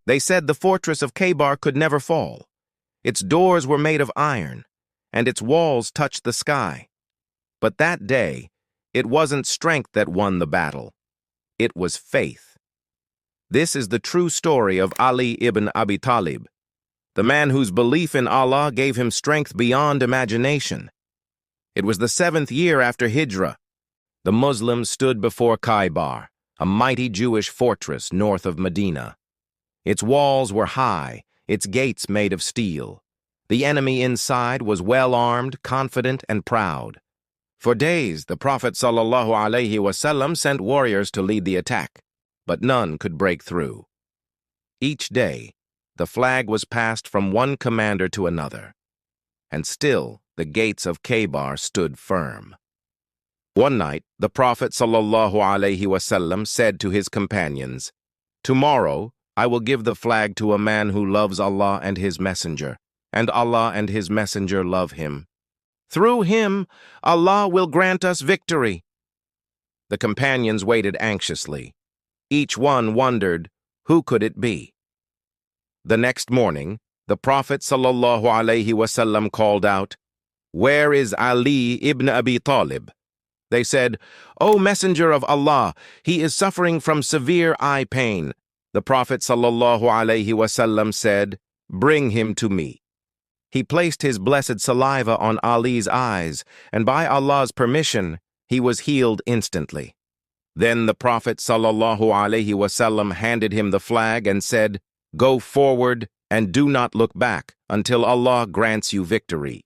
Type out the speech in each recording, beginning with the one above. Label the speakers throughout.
Speaker 1: They said the fortress of Khaybar could never fall. Its doors were made of iron, and its walls touched the sky. But that day, it wasn't strength that won the battle. It was faith. This is the true story of Ali ibn Abi Talib, the man whose belief in Allah gave him strength beyond imagination. It was the 7th year after Hijrah. The Muslims stood before Khaybar, a mighty Jewish fortress north of Medina. Its walls were high, its gates made of steel. The enemy inside was well-armed, confident, and proud. For days, the Prophet ﷺ sent warriors to lead the attack, but none could break through. Each day, the flag was passed from one commander to another, and still the gates of Khaybar stood firm. One night, the Prophet ﷺ said to his companions, "Tomorrow, I will give the flag to a man who loves Allah and His Messenger, and Allah and His Messenger love him. Through him, Allah will grant us victory." The companions waited anxiously. Each one wondered, who could it be? The next morning, the Prophet ﷺ called out, "Where is Ali ibn Abi Talib?" They said, "O Messenger of Allah, he is suffering from severe eye pain." The Prophet ﷺ said, "Bring him to me." He placed his blessed saliva on Ali's eyes, and by Allah's permission, he was healed instantly. Then the Prophet ﷺ handed him the flag and said, "Go forward and do not look back until Allah grants you victory."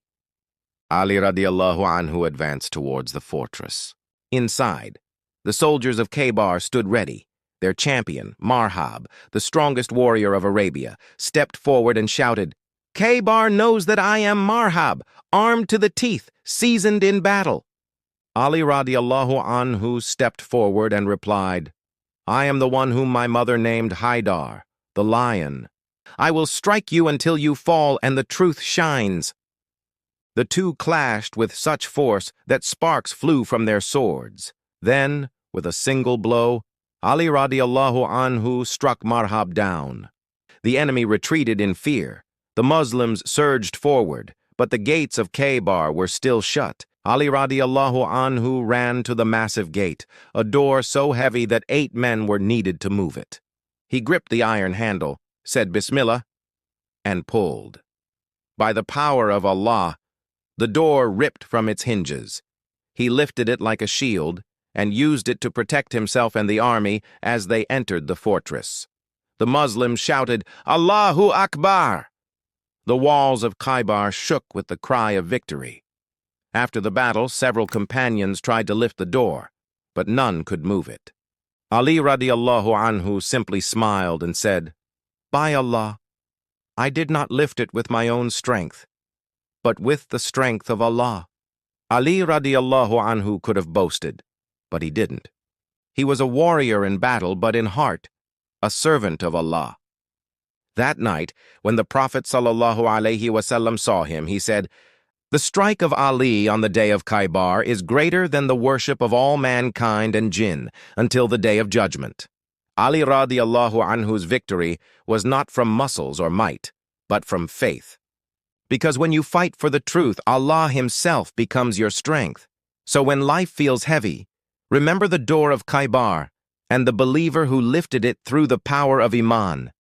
Speaker 1: Ali radiallahu anhu advanced towards the fortress. Inside, the soldiers of Khaybar stood ready. Their champion, Marhab, the strongest warrior of Arabia, stepped forward and shouted, "Khaybar knows that I am Marhab, armed to the teeth, seasoned in battle." Ali radiallahu anhu stepped forward and replied, "I am the one whom my mother named Haidar, the lion. I will strike you until you fall and the truth shines." The two clashed with such force that sparks flew from their swords. Then, with a single blow, Ali radiallahu anhu struck Marhab down. The enemy retreated in fear. The Muslims surged forward, but the gates of Khaybar were still shut. Ali radiallahu anhu ran to the massive gate, a door so heavy that 8 men were needed to move it. He gripped the iron handle, said Bismillah, and pulled. By the power of Allah, the door ripped from its hinges. He lifted it like a shield and used it to protect himself and the army as they entered the fortress. The Muslims shouted, "Allahu Akbar!" The walls of Khaybar shook with the cry of victory. After the battle, several companions tried to lift the door, but none could move it. Ali radiallahu anhu simply smiled and said, "By Allah, I did not lift it with my own strength, but with the strength of Allah." Ali radiallahu anhu could have boasted, but he didn't. He was a warrior in battle, but in heart, a servant of Allah. That night, when the Prophet ﷺ saw him, he said, "The strike of Ali on the day of Khaybar is greater than the worship of all mankind and jinn until the day of judgment." Ali radiallahu anhu's victory was not from muscles or might, but from faith. Because when you fight for the truth, Allah Himself becomes your strength. So when life feels heavy, remember the door of Khaybar and the believer who lifted it through the power of Iman.